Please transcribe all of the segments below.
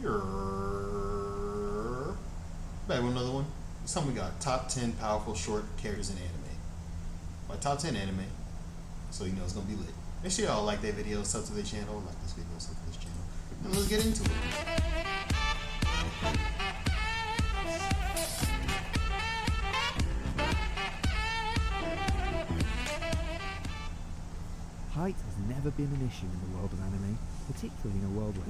You're back with another one. This time we got top 10 powerful short characters in anime. By top 10 anime, so you know it's gonna be lit. Make sure y'all like that video, sub to the channel, like this video, sub to this channel, and let's get into it. Height has never been an issue in the world of anime, particularly in a world where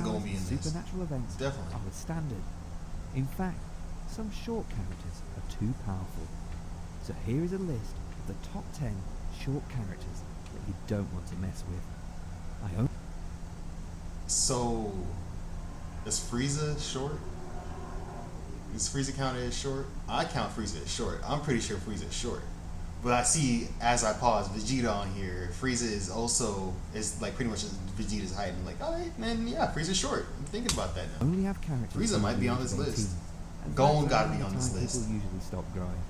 gonna be in this. supernatural events Definitely. are the standard. In fact, some short characters are too powerful. So here is a list of the top 10 short characters that you don't want to mess with. So, is Frieza short? Is Frieza counted as short? I count Frieza as short. I'm pretty sure Frieza is short. But I see, as I pause, Vegeta on here. Frieza is like pretty much Vegeta's height. I'm like, alright, man, yeah, Frieza's short. I'm thinking about that now. Only have characters. Frieza might be on this under list. 18, Gon that's gotta be around on the this time list. People usually stop growing.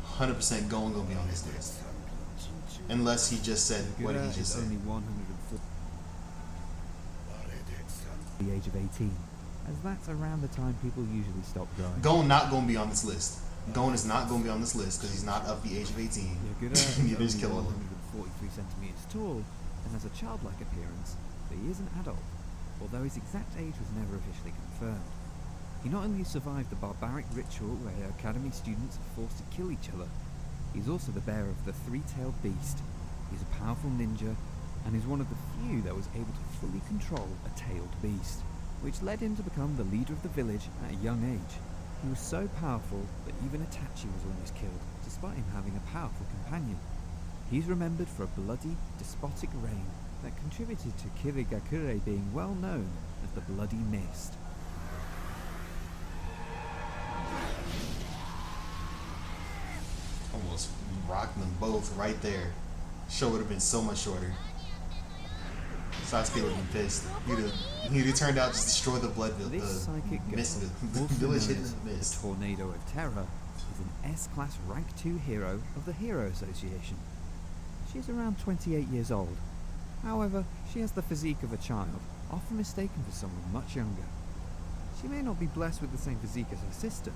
100% Gon gonna be on this list. Unless he just said what he just said. Only 104 the age of 18, as that's around the time people usually stop growing. Gon not gonna be on this list. Gon is not gonna be on this list because he's not of the age of 18. Neither is Killer. 143 centimeters tall and has a childlike appearance, but he is an adult, although his exact age was never officially confirmed. He not only survived the barbaric ritual where academy students are forced to kill each other, he's also the bearer of the three-tailed beast. He's a powerful ninja and is one of the few that was able to fully control a tailed beast, which led him to become the leader of the village at a young age. He was so powerful that even Itachi was almost killed, despite him having a powerful companion. He's remembered for a bloody, despotic reign that contributed to Kirigakure being well known as the Bloody Mist. Almost rocked them both right there. Show would have been so much shorter. Sasuke would have been pissed. He'd have turned out just destroy the blood This psychic girl, mist, the also village known hidden as in the the mist. Tornado of Terror, is an S-Class Rank 2 hero of the Hero Association. She is around 28 years old. However, she has the physique of a child, often mistaken for someone much younger. She may not be blessed with the same physique as her sister,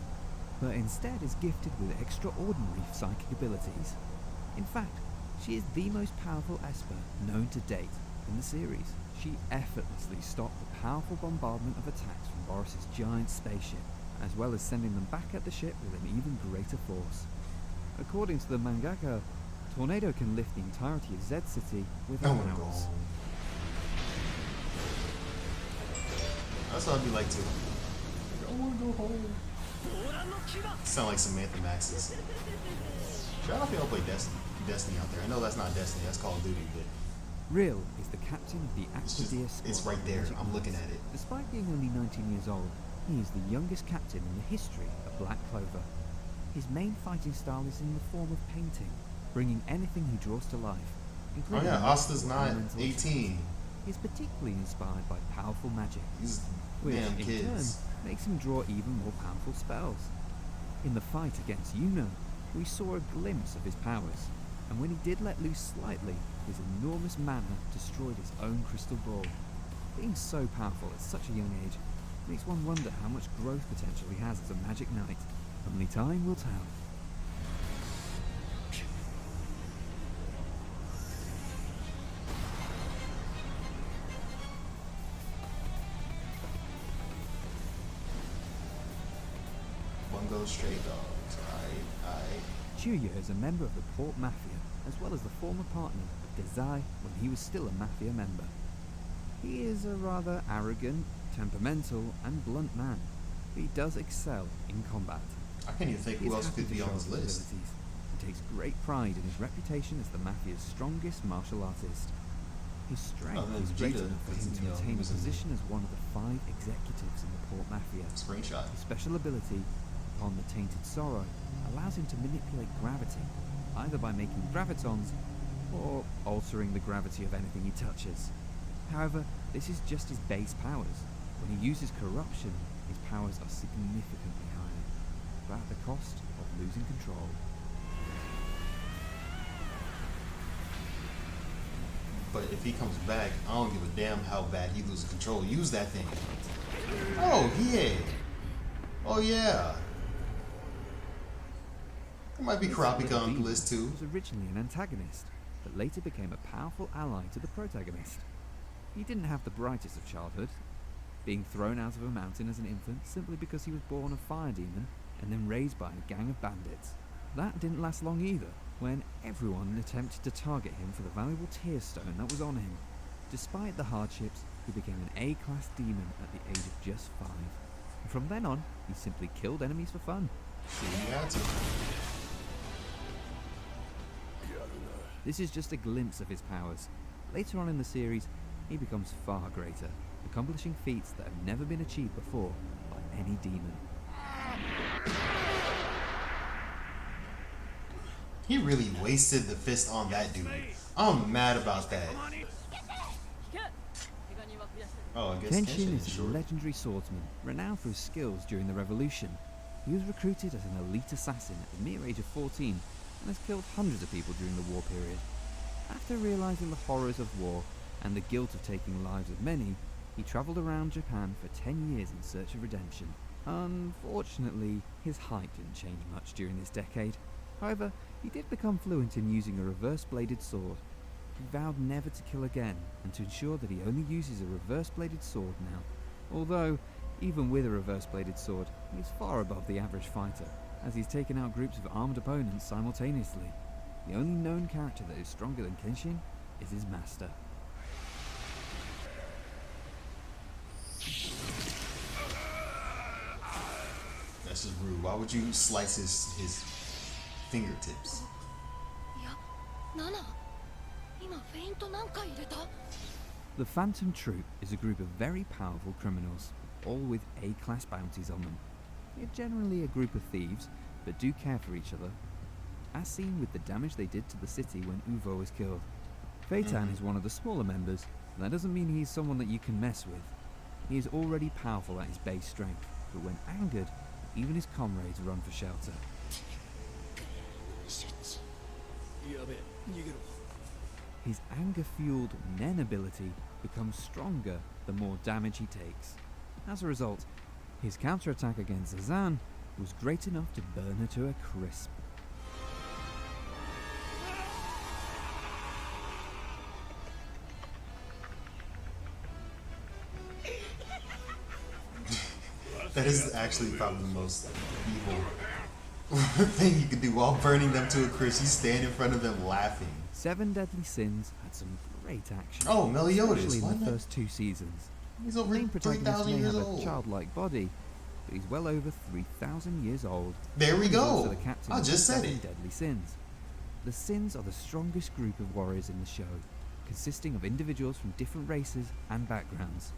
but instead is gifted with extraordinary psychic abilities. In fact, she is the most powerful Esper known to date in the series. She effortlessly stopped the powerful bombardment of attacks from Boris's giant spaceship, as well as sending them back at the ship with an even greater force. According to the mangaka, Tornado can lift the entirety of Z City with her powers. That's what I'd be like too. I wanna go home. Sound like Samantha Max's. Shout out if y'all play Destiny out there. I know that's not Destiny, that's Call of Duty, but Real is the captain of the Actidia squad. it's right there. I'm looking at it. Despite being only 19 years old, he is the youngest captain in the history of Black Clover. His main fighting style is in the form of painting, bringing anything he draws to life. Oh yeah, Asta's not elemental 18. He is particularly inspired by powerful magic, These which damn in kids. turn makes him draw even more powerful spells. In the fight against Yuno, we saw a glimpse of his powers, and when he did let loose slightly, his enormous mana destroyed his own crystal ball. Being so powerful at such a young age makes one wonder how much growth potential he has as a magic knight. Only time will tell. Bungo Stray Dogs. Alright. Chuya is a member of the Port Mafia, as well as the former partner of Dezai when he was still a Mafia member. He is a rather arrogant, temperamental, and blunt man, but he does excel in combat. I can't even think He who is else happy could to be show on this off his list. abilities, and takes great pride in his reputation as the Mafia's strongest martial artist. His strength Other than is great Vegeta, enough for him because, to you know, he attain a was in position as one of the 5 executives in the Port Mafia. Screenshot. His special ability, upon the Tainted Sorrow, allows him to manipulate gravity, either by making gravitons or altering the gravity of anything he touches. However, this is just his base powers. When he uses corruption, his powers are significantly higher, but at the cost of losing control. But if he comes back, I don't give a damn how bad he loses control. Use that thing. Oh, Hiei. Oh, yeah. There might be This Kurapika little on the demon list too. was originally an antagonist, but later became a powerful ally to the protagonist. He didn't have the brightest of childhood, being thrown out of a mountain as an infant simply because he was born a fire demon and then raised by a gang of bandits. That didn't last long either, when everyone attempted to target him for the valuable tear stone that was on him. Despite the hardships, he became an A-class demon at the age of just 5. And from then on, he simply killed enemies for fun. See, you had to. This is just a glimpse of his powers. Later on in the series, he becomes far greater, accomplishing feats that have never been achieved before by any demon. He really wasted the fist on that dude. I'm mad about that. Oh, I guess Kenshin is a short. legendary swordsman, renowned for his skills during the revolution. He was recruited as an elite assassin at the mere age of 14 and has killed hundreds of people during the war period. After realizing the horrors of war and the guilt of taking lives of many, he traveled around Japan for 10 years in search of redemption. Unfortunately, his height didn't change much during this decade. However, he did become fluent in using a reverse-bladed sword. He vowed never to kill again, and to ensure that he only uses a reverse-bladed sword now. Although, even with a reverse-bladed sword, he is far above the average fighter, as he's taken out groups of armed opponents simultaneously. The only known character that is stronger than Kenshin is his master. That's just rude. Why would you slice his fingertips? The Phantom Troop is a group of very powerful criminals, all with A-class bounties on them. They're generally a group of thieves, but do care for each other, as seen with the damage they did to the city when Uvo was killed. Phaeton is one of the smaller members, and that doesn't mean he's someone that you can mess with. He is already powerful at his base strength, but when angered, even his comrades run for shelter. His anger-fueled Nen ability becomes stronger the more damage he takes. As a result, his counterattack against Zazan was great enough to burn her to a crisp. That is actually probably the most evil thing you could do while burning them to a crisp. You stand in front of them laughing. 7 Deadly Sins had some great action. Oh, Meliodas. Especially in the first 2 seasons. He's The over main protagonist 3,000 may years have old. a childlike body, but he's well over 3,000 years old. There we He's also go. the captain I of just the said 7 it. Deadly Sins. The Sins are the strongest group of warriors in the show, consisting of individuals from different races and backgrounds.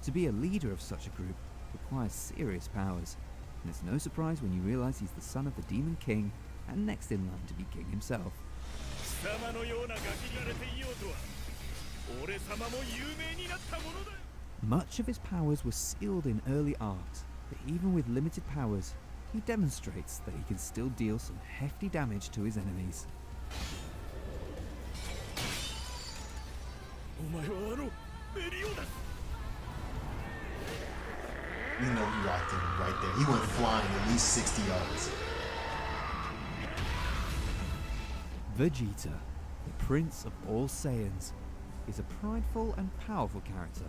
To be a leader of such a group requires serious powers, and it's no surprise when you realize he's the son of the Demon King and next in line to be king himself. Much of his powers were sealed in early arcs, but even with limited powers, he demonstrates that he can still deal some hefty damage to his enemies. You know he rocked him right there. He went flying at least 60 yards. Vegeta, the prince of all Saiyans, is a prideful and powerful character,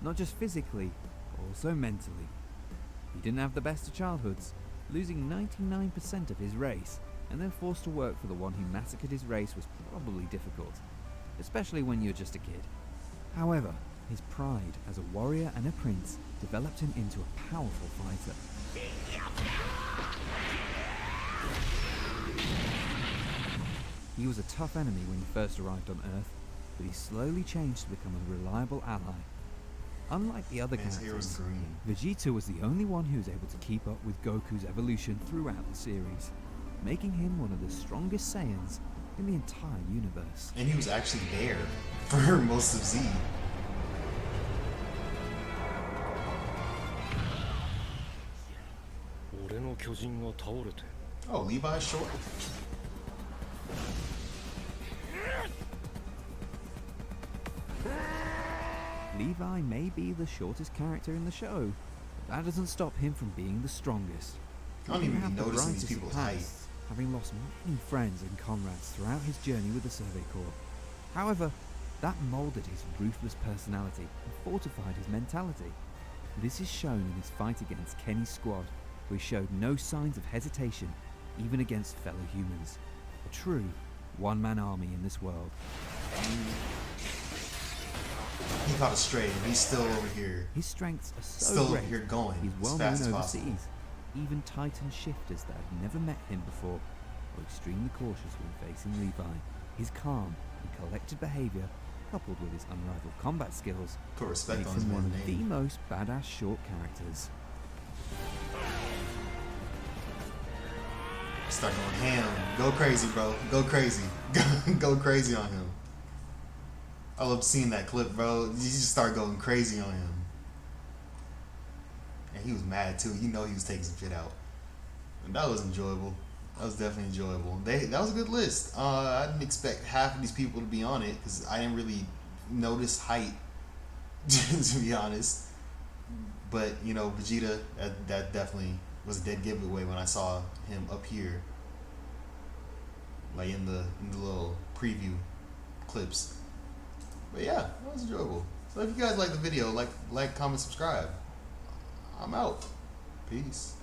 not just physically, but also mentally. He didn't have the best of childhoods, losing 99% of his race, and then forced to work for the one who massacred his race was probably difficult, especially when you're just a kid. However, his pride as a warrior and a prince developed him into a powerful fighter. He was a tough enemy when he first arrived on Earth, but he slowly changed to become a reliable ally. Unlike the other His hair was characters, green. Vegeta was the only one who was able to keep up with Goku's evolution throughout the series, making him one of the strongest Saiyans in the entire universe. And he was actually there for most of Z. Oh, Levi's short. Levi may be the shortest character in the show, but that doesn't stop him from being the strongest. I don't He even may be have the noticing these brightest of people's height. pasts, having lost many friends and comrades throughout his journey with the Survey Corps. However, that moulded his ruthless personality and fortified his mentality. This is shown in his fight against Kenny's squad, where he showed no signs of hesitation, even against fellow humans. A true one-man army in this world. He caught a stray, and he's still over here. His strengths are so Still great. here going He's as well fast known as possible. overseas. Even Titan shifters that have never met him before are extremely cautious when facing Levi. His calm and collected behavior, coupled with his unrivaled combat skills, Put respect makes on his him one man's of the name. most badass short characters. Start going ham. Go crazy, bro. Go crazy. Go crazy on him. I love seeing that clip, bro. You just start going crazy on him. And he was mad too. You know he was taking some shit out. And that was enjoyable. That was definitely enjoyable. That was a good list. I didn't expect half of these people to be on it because I didn't really notice height, to be honest. But you know, Vegeta, that definitely was a dead giveaway when I saw him up here, like in the little preview clips. But yeah, that was enjoyable. So if you guys like the video, like, comment, subscribe. I'm out. Peace.